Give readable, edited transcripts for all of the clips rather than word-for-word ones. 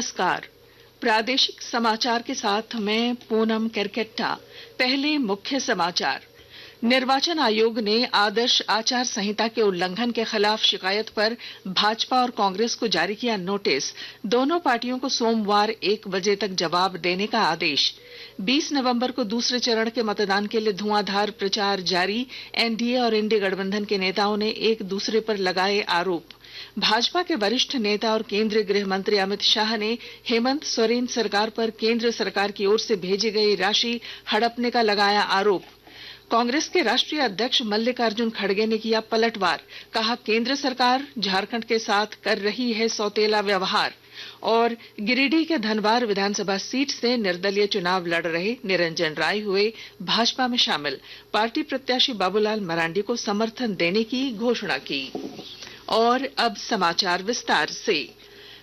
नमस्कार। प्रादेशिक समाचार के साथ मैं पूनम केरकेट्टा। पहले मुख्य समाचार। निर्वाचन आयोग ने आदर्श आचार संहिता के उल्लंघन के खिलाफ शिकायत पर भाजपा और कांग्रेस को जारी किया नोटिस। दोनों पार्टियों को सोमवार 1 बजे तक जवाब देने का आदेश। 20 नवंबर को दूसरे चरण के मतदान के लिए धुआंधार प्रचार जारी। एनडीए और इंडी गठबंधन के नेताओं ने एक दूसरे पर लगाए आरोप। भाजपा के वरिष्ठ नेता और केंद्रीय गृह मंत्री अमित शाह ने हेमंत सोरेन सरकार पर केंद्र सरकार की ओर से भेजी गई राशि हड़पने का लगाया आरोप। कांग्रेस के राष्ट्रीय अध्यक्ष मल्लिकार्जुन खड़गे ने किया पलटवार। कहा, केंद्र सरकार झारखंड के साथ कर रही है सौतेला व्यवहार। और गिरिडीह के धनवार विधानसभा सीट से निर्दलीय चुनाव लड़ रहे निरंजन राय हुए भाजपा में शामिल। पार्टी प्रत्याशी बाबूलाल मरांडी को समर्थन देने की घोषणा की। और अब समाचार विस्तार से।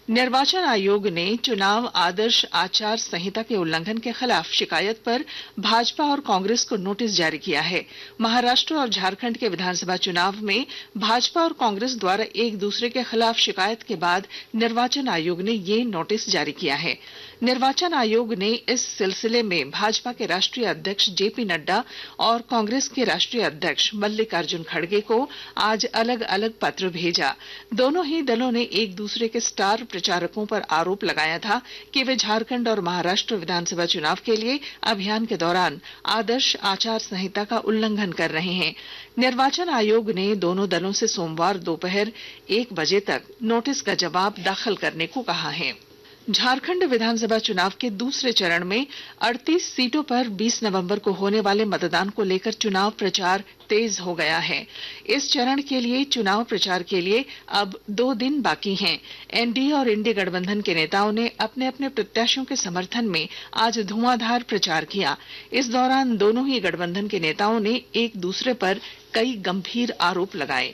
निर्वाचन आयोग ने चुनाव आदर्श आचार संहिता के उल्लंघन के खिलाफ शिकायत पर भाजपा और कांग्रेस को नोटिस जारी किया है। महाराष्ट्र और झारखंड के विधानसभा चुनाव में भाजपा और कांग्रेस द्वारा एक दूसरे के खिलाफ शिकायत के बाद निर्वाचन आयोग ने ये नोटिस जारी किया है। निर्वाचन आयोग ने इस सिलसिले में भाजपा के राष्ट्रीय अध्यक्ष जेपी नड्डा और कांग्रेस के राष्ट्रीय अध्यक्ष मल्लिकार्जुन खड़गे को आज अलग अलग पत्र भेजा। दोनों ही दलों ने एक दूसरे के स्टार प्रचारकों पर आरोप लगाया था कि वे झारखंड और महाराष्ट्र विधानसभा चुनाव के लिए अभियान के दौरान आदर्श आचार संहिता का उल्लंघन कर रहे हैं। निर्वाचन आयोग ने दोनों दलों से सोमवार दोपहर 1 बजे तक नोटिस का जवाब दाखिल करने को कहा है। झारखंड विधानसभा चुनाव के दूसरे चरण में 38 सीटों पर 20 नवंबर को होने वाले मतदान को लेकर चुनाव प्रचार तेज हो गया है। इस चरण के लिए चुनाव प्रचार के लिए अब 2 दिन बाकी हैं। एनडीए और इंडी गठबंधन के नेताओं ने अपने अपने प्रत्याशियों के समर्थन में आज धुआंधार प्रचार किया। इस दौरान दोनों ही गठबंधन के नेताओं ने एक दूसरे पर कई गंभीर आरोप लगाए।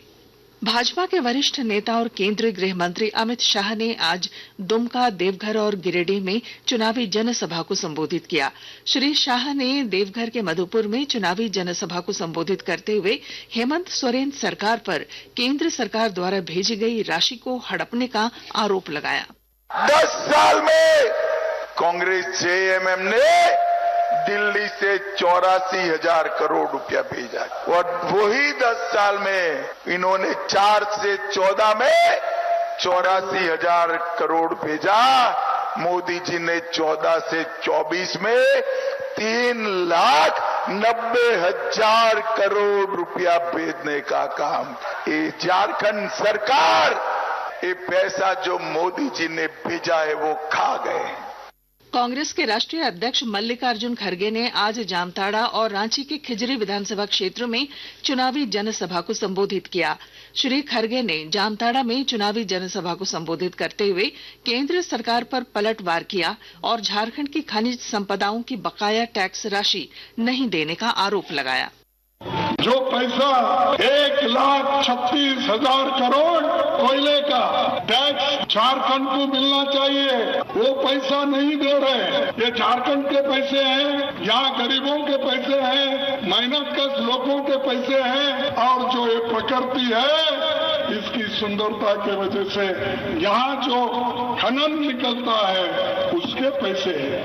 भाजपा के वरिष्ठ नेता और केंद्रीय गृह मंत्री अमित शाह ने आज दुमका, देवघर और गिरिडीह में चुनावी जनसभा को संबोधित किया। श्री शाह ने देवघर के मधुपुर में चुनावी जनसभा को संबोधित करते हुए हेमंत सोरेन सरकार पर केंद्र सरकार द्वारा भेजी गई राशि को हड़पने का आरोप लगाया। 10 साल में कांग्रेस जेएमएम ने दिल्ली से 84,000 करोड़ रुपया भेजा और वही 10 साल में इन्होंने 4 से 14 में 84,000 करोड़ भेजा। मोदी जी ने 14 से 24 में 3,90,000 करोड़ रुपया भेजने का काम। ये झारखंड सरकार ये पैसा जो मोदी जी ने भेजा है वो खा गए। कांग्रेस के राष्ट्रीय अध्यक्ष मल्लिकार्जुन खड़गे ने आज जामताड़ा और रांची के खिजरी विधानसभा क्षेत्र में चुनावी जनसभा को संबोधित किया। श्री खड़गे ने जामताड़ा में चुनावी जनसभा को संबोधित करते हुए केंद्र सरकार पर पलटवार किया और झारखंड की खनिज संपदाओं की बकाया टैक्स राशि नहीं देने का आरोप लगाया। जो पैसा 1,36,000 करोड़ कोयले का टैक्स झारखंड को मिलना चाहिए, वो पैसा नहीं दे रहे। ये झारखंड के पैसे हैं, यहाँ गरीबों के पैसे हैं, मेहनत कश लोगों के पैसे हैं। और जो ये प्रकृति है इसकी सुंदरता की वजह से यहाँ जो खनन निकलता है उसके पैसे हैं।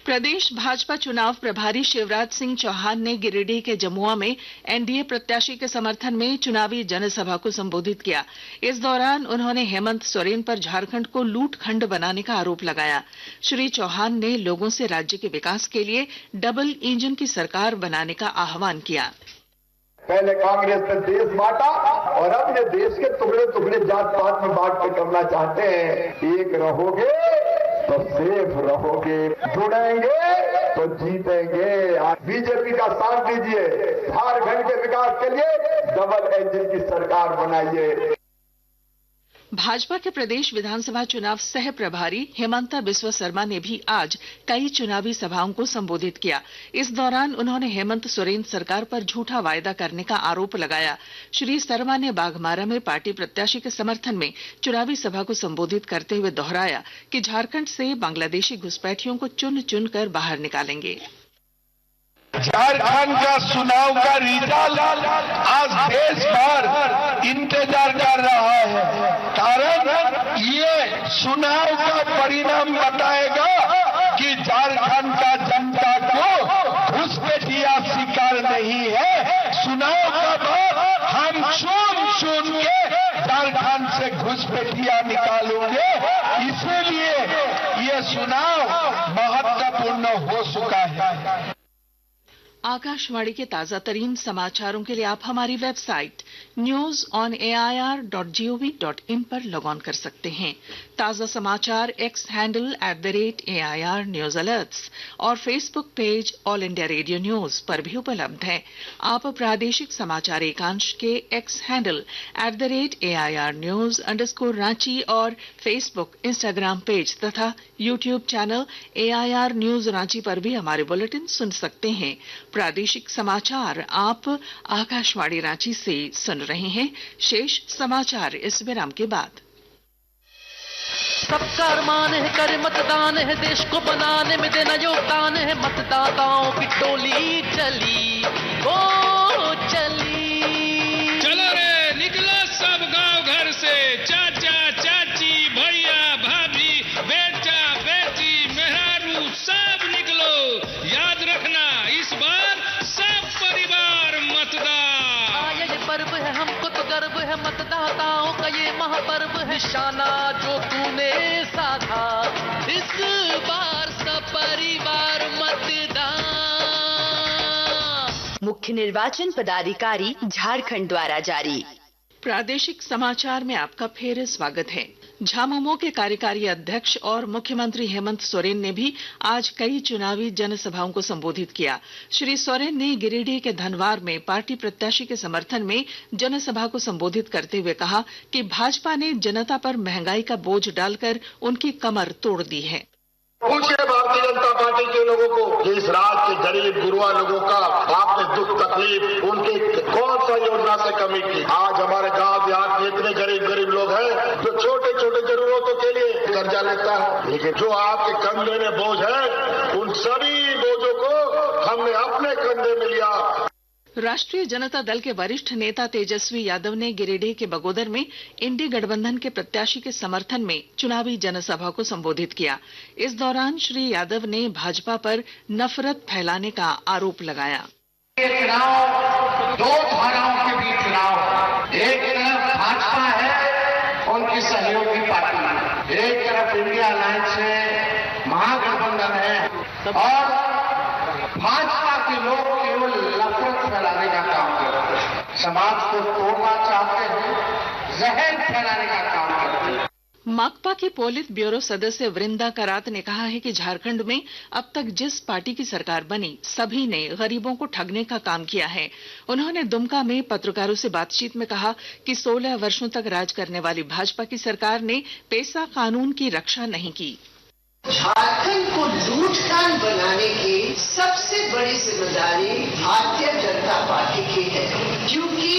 प्रदेश भाजपा चुनाव प्रभारी शिवराज सिंह चौहान ने गिरिडीह के जमुआ में एनडीए प्रत्याशी के समर्थन में चुनावी जनसभा को संबोधित किया। इस दौरान उन्होंने हेमंत सोरेन पर झारखंड को लूट खंड बनाने का आरोप लगाया। श्री चौहान ने लोगों से राज्य के विकास के लिए डबल इंजन की सरकार बनाने का आह्वान किया। पहले कांग्रेस ने देश बांटा और अब ये देश के टुकड़े टुकड़े जात पात में बांट के करना चाहते हैं। एक रहोगे तो सेफ रहोगे, जुड़ेंगे तो जीतेंगे। बीजेपी का साथ दीजिए, झारखंड के विकास के लिए डबल इंजन की सरकार बनाइए। भाजपा के प्रदेश विधानसभा चुनाव सह प्रभारी हेमंता बिस्वा शर्मा ने भी आज कई चुनावी सभाओं को संबोधित किया। इस दौरान उन्होंने हेमंत सोरेन सरकार पर झूठा वायदा करने का आरोप लगाया। श्री शर्मा ने बाघमारा में पार्टी प्रत्याशी के समर्थन में चुनावी सभा को संबोधित करते हुए दोहराया कि झारखंड से बांग्लादेशी घुसपैठियों को चुन चुन कर बाहर निकालेंगे। झारखंड का चुनाव का रिजल्ट आज देश भर इंतजार कर रहा है। कारण ये चुनाव का परिणाम बताएगा कि झारखंड का जनता को घुसपैठिया शिकार नहीं है। चुनाव का बाद हम चुन के झारखंड से घुसपैठिया निकालेंगे। इसीलिए ये चुनाव महत्वपूर्ण हो चुका है। आकाशवाणी के ताजा तरीन समाचारों के लिए आप हमारी वेबसाइट newsonair.gov.in पर लॉग ऑन कर सकते हैं। ताजा समाचार X handle @AIR news alerts और Facebook page All India Radio news पर भी उपलब्ध है। आप प्रादेशिक समाचार एकांश के एक्स हैंडल @AIR न्यूज_रांची और फेसबुक इंस्टाग्राम पेज तथा YouTube channel AIR news Ranchi पर भी हमारे बुलेटिन सुन सकते हैं। प्रादेशिक समाचार आप आकाशवाणी रांची से सुन रहे हैं। शेष समाचार इस विराम के बाद। सबका अरमान है करे मतदान है, देश को बनाने में देना योगदान है। मतदाताओं की टोली चली ओ चली, चलो रे निकलो सब गांव घर से, चाचा चाची भैया भाभी बेटा बेटी मेहरारू सब निकलो। याद रखना इस बार सब परिवार मतदान। आया ये पर्व है हमको तो गर्व है, मतदाताओं का ये महापर्व है। निशाना जो तूने साधा इस बार सब परिवार मतदान। मुख्य निर्वाचन पदाधिकारी झारखंड द्वारा जारी। प्रादेशिक समाचार में आपका फिर स्वागत है। झामुमो के कार्यकारी अध्यक्ष और मुख्यमंत्री हेमंत सोरेन ने भी आज कई चुनावी जनसभाओं को संबोधित किया। श्री सोरेन ने गिरिडीह के धनवार में पार्टी प्रत्याशी के समर्थन में जनसभा को संबोधित करते हुए कहा कि भाजपा ने जनता पर महंगाई का बोझ डालकर उनकी कमर तोड़ दी है। पूछिए भारतीय जनता पार्टी के लोगों को कि इस राज्य के गरीब गुरुआ लोगों का आपने दुख तकलीफ उनके कौन सा योजना से कमी की। आज हमारे गांव देहात में इतने गरीब लोग हैं जो छोटे छोटे जरूरतों के लिए कर्जा लेता है, लेकिन जो आपके कंधे में बोझ है उन सभी बोझों को हमने अपने कंधे में लिया। राष्ट्रीय जनता दल के वरिष्ठ नेता तेजस्वी यादव ने गिरिडीह के बगोदर में इंडी गठबंधन के प्रत्याशी के समर्थन में चुनावी जनसभा को संबोधित किया। इस दौरान श्री यादव ने भाजपा पर नफरत फैलाने का आरोप लगाया। ये चुनाव दो धाराओं के बीच चुनाव, एक तरफ भाजपा है उनकी सहयोगी पार्टी, एक तरफ इंडिया अलायंस है महागठबंधन है, और भाजपा के लोग केवल नफरत फैलाने का काम करते हैं, समाज को तोड़ना चाहते हैं, जहर फैलाने का काम करते हैं। माकपा की पोलित ब्यूरो सदस्य वृंदा करात ने कहा है कि झारखंड में अब तक जिस पार्टी की सरकार बनी सभी ने गरीबों को ठगने का काम किया है। उन्होंने दुमका में पत्रकारों से बातचीत में कहा कि 16 वर्षों तक राज करने वाली भाजपा की सरकार ने पेसा कानून की रक्षा नहीं की। झारखंड को लूटकान बनाने की सबसे बड़ी जिम्मेदारी भारतीय जनता पार्टी की है, क्योंकि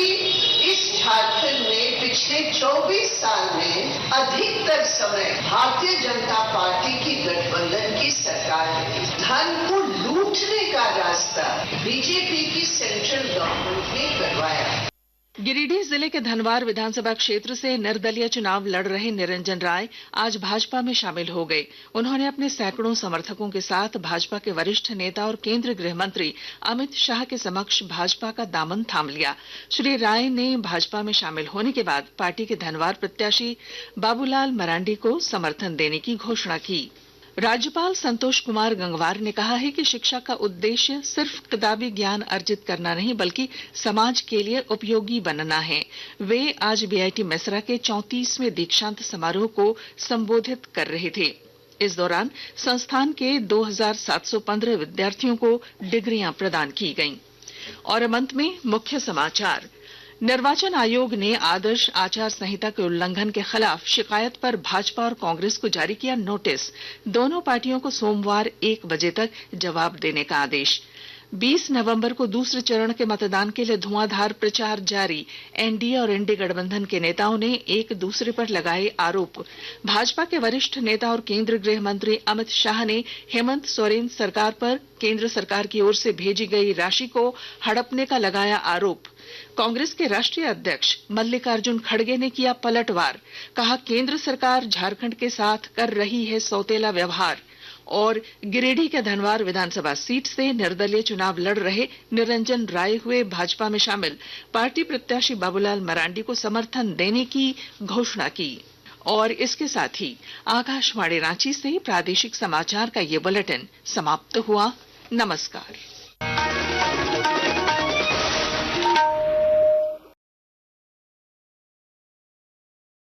इस झारखंड में पिछले 24 साल में अधिकतर समय भारतीय जनता पार्टी की गठबंधन की सरकार है। धन को लूटने का रास्ता बीजेपी की सेंट्रल गवर्नमेंट ने करवाया। गिरिडीह जिले के धनवार विधानसभा क्षेत्र से निर्दलीय चुनाव लड़ रहे निरंजन राय आज भाजपा में शामिल हो गए। उन्होंने अपने सैकड़ों समर्थकों के साथ भाजपा के वरिष्ठ नेता और केंद्रीय गृह मंत्री अमित शाह के समक्ष भाजपा का दामन थाम लिया। श्री राय ने भाजपा में शामिल होने के बाद पार्टी के धनवार प्रत्याशी बाबूलाल मरांडी को समर्थन देने की घोषणा की। राज्यपाल संतोष कुमार गंगवार ने कहा है कि शिक्षा का उद्देश्य सिर्फ किताबी ज्ञान अर्जित करना नहीं बल्कि समाज के लिए उपयोगी बनना है। वे आज बीआईटी मेसरा के 34वें दीक्षांत समारोह को संबोधित कर रहे थे। इस दौरान संस्थान के 2715 विद्यार्थियों को डिग्रियां प्रदान की गईं। और अब अंत में मुख्य समाचार। निर्वाचन आयोग ने आदर्श आचार संहिता के उल्लंघन के खिलाफ शिकायत पर भाजपा और कांग्रेस को जारी किया नोटिस। दोनों पार्टियों को सोमवार 1 बजे तक जवाब देने का आदेश। 20 नवंबर को दूसरे चरण के मतदान के लिए धुआंधार प्रचार जारी। एनडीए और इंडी गठबंधन के नेताओं ने एक दूसरे पर लगाए आरोप। भाजपा के वरिष्ठ नेता और केंद्रीय गृह मंत्री अमित शाह ने हेमंत सोरेन सरकार पर केंद्र सरकार की ओर से भेजी गई राशि को हड़पने का लगाया आरोप। कांग्रेस के राष्ट्रीय अध्यक्ष मल्लिकार्जुन खड़गे ने किया पलटवार, कहा केंद्र सरकार झारखंड के साथ कर रही है सौतेला व्यवहार। और गिरिडीह के धनवार विधानसभा सीट से निर्दलीय चुनाव लड़ रहे निरंजन राय हुए भाजपा में शामिल, पार्टी प्रत्याशी बाबूलाल मरांडी को समर्थन देने की घोषणा की। और इसके साथ ही आकाशवाणी रांची से प्रादेशिक समाचार का ये बुलेटिन समाप्त हुआ। नमस्कार।